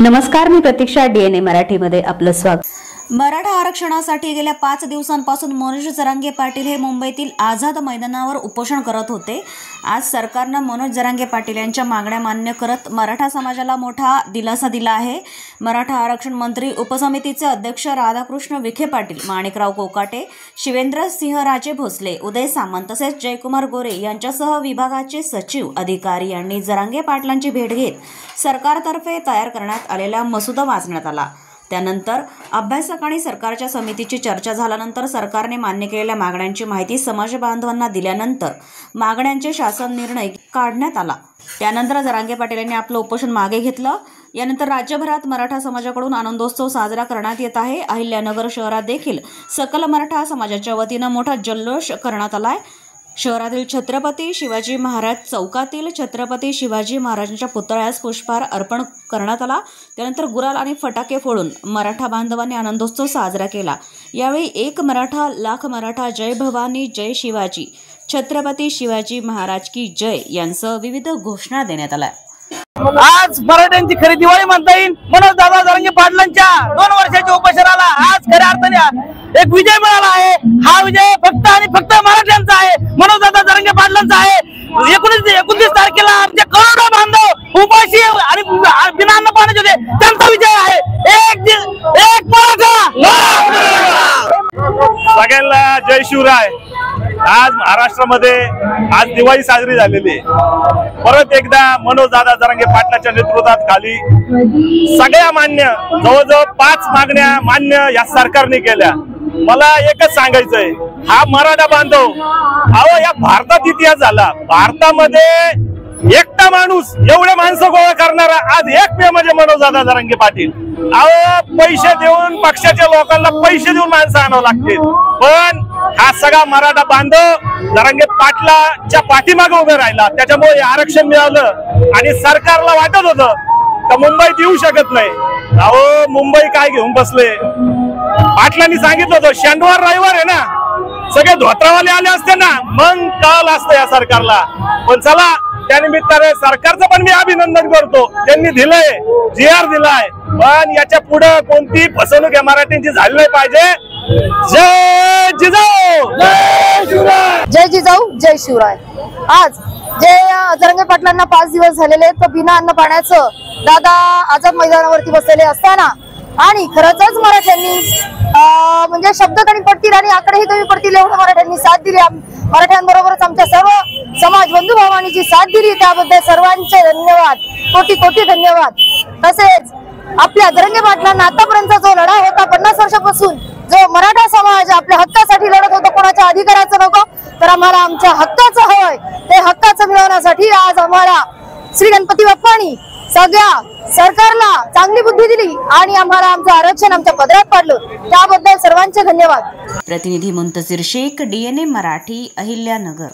नमस्कार, मी प्रतीक्षा. DNA मराठीमध्ये आपलं स्वागत. मराठा आरक्षणासाठी गेल्या 5 दिवसांपासून मनोज जरांगे पाटील हे मुंबईतील आझाद मैदानावर उपोषण करत होते. आज सरकारनं मनोज जरांगे पाटील यांच्या मागण्या मान्य करत मराठा समाजाला मोठा दिलासा दिला आहे. मराठा आरक्षण मंत्री उपसमितीचे अध्यक्ष राधाकृष्ण विखे पाटील, माणिकराव कोकाटे, शिवेंद्र सिंहराजे भोसले, उदय सामंत तसेच जयकुमार गोरे यांच्यासह विभागाचे सचिव, अधिकारी यांनी जरांगे पाटलांची भेट घेत सरकारतर्फे तयार करण्यात आलेला मसुदा वाचण्यात आला. त्यानंतर अभ्यासक आणि सरकारच्या समितीची चर्चा झाल्यानंतर सरकारने मान्य केलेल्या मागण्यांची माहिती समाज बांधवांना दिल्यानंतर मागण्यांचे शासन निर्णय काढण्यात आला. त्यानंतर जरांगे पाटील यांनी आपलं उपोषण मागे घेतलं. यानंतर राज्यभरात मराठा समाजाकडून आनंदोत्सव साजरा करण्यात येत आहे. अहिल्यानगर शहरात देखील सकल मराठा समाजाच्या वतीनं मोठा जल्लोष करण्यात आलाय. शहरातील छत्रपती शिवाजी महाराज चौकातील छत्रपती शिवाजी महाराजांच्या पुतळ्यास पुष्पहार अर्पण करण्यात आला. त्यानंतर गुलाल आणि फटाके फोडून मराठा बांधवांनी आनंदोत्सव साजरा केला. यावेळी एक मराठा लाख मराठा, जय भवानी, जय शिवाजी, छत्रपती शिवाजी महाराज की जय यांसह विविध घोषणा देण्यात आल्या. आज मराठ्यांची खरी दिवाळी म्हणता येईल. मनोज दादा जरांगे पाटलांच्या 2 वर्षाच्या उपोषणाला आज खऱ्या अर्थाने एक विजय मिळाला आहे. हा विजय फक्त आणि फक्त मराठ्यांचा आहे, मनोज दादा जरांगे पाटलांचा आहे. 29 तारखेला आमचे करोडो बांधव उपाशी आणि बिना अन्न पाण्याचे होते, त्यांचा विजय आहे. एक मराठा. सगळ्यांना जय शिवराय. आज महाराष्ट्रामध्ये आज दिवाळी साजरी झालेली आहे. परत एकदा मनोज दादा जरांगे पाटलाच्या नेतृत्वात खाली सगळ्या मान्य जवळजवळ 5 मागण्या मान्य या सरकारने केल्या. मला एकच सांगायचंय, हा मराठा बांधव अहो या भारतात इतिहास झाला. भारतामध्ये एकटा माणूस एवढे माणसं गोळा करणारा आज एकमेव म्हणजे मनोज दादा जरांगे पाटील. अहो पैसे देऊन पक्षाच्या लोकांना पैसे देऊन माणसं आणावं लागतील, पण हा सगळा मराठा बांधव जरांगे पाटलाच्या पाठीमागे उभे राहिला. त्याच्यामुळे आरक्षण मिळालं आणि सरकारला वाटत होतं का मुंबईत येऊ शकत नाही. अहो मुंबई काय घेऊन बसले. पाटलांनी सांगितलं होतं शनिवार रविवार आहे ना, सगळे धोत्रावाले आले असते ना, मग कळलं असतं या सरकारला. पण चला, त्यानिमित्ताने सरकारचं पण मी अभिनंदन करतो. त्यांनी दिलंय, GR दिलाय, पण याच्या पुढे कोणती फसवणूक या मराठ्यांची झाली नाही पाहिजे. जय जिजाऊ, जय शिवराय. जय जिजाऊ, जय शिवराय. आज जे जरांगे पाटलांना 5 दिवस झालेले आहेत, तर बिना अन्न पाण्याचं दादा आझाद मैदानावरती बसलेले असताना आणि खरंच मराठ्यांनी म्हणजे शब्द कमी पडतील आणि आकडेही कमी पडतील एवढं मराठ्यांनी साथ दिली. मराठ्यांबरोबरच आमच्या सर्व समाज बंधू भावांनी जी साथ दिली त्याबद्दल सर्वांचे धन्यवाद, कोटी कोटी धन्यवाद. तसेच आपल्या जरांगे पाटलांना आतापर्यंत जो लढा होता 50 वर्षापासून, जो मराठा समाज आपल्या हक्कासाठी लढत होता, कोणाच्या अधिकाराचं नको तर आम्हाला आमच्या हक्काचं हवंय, ते हक्काचं मिळवण्यासाठी आज आम्हाला श्री गणपती बाप्पांनी सगळ्या सरकारला चांगली बुद्धी दिली आणि आम्हाला आमचं आरक्षण आमच्या पदरात पाडलं. त्याबद्दल सर्वांचे धन्यवाद. प्रतिनिधी मुंतजीर शेख, DNA मराठी, अहिल्यानगर.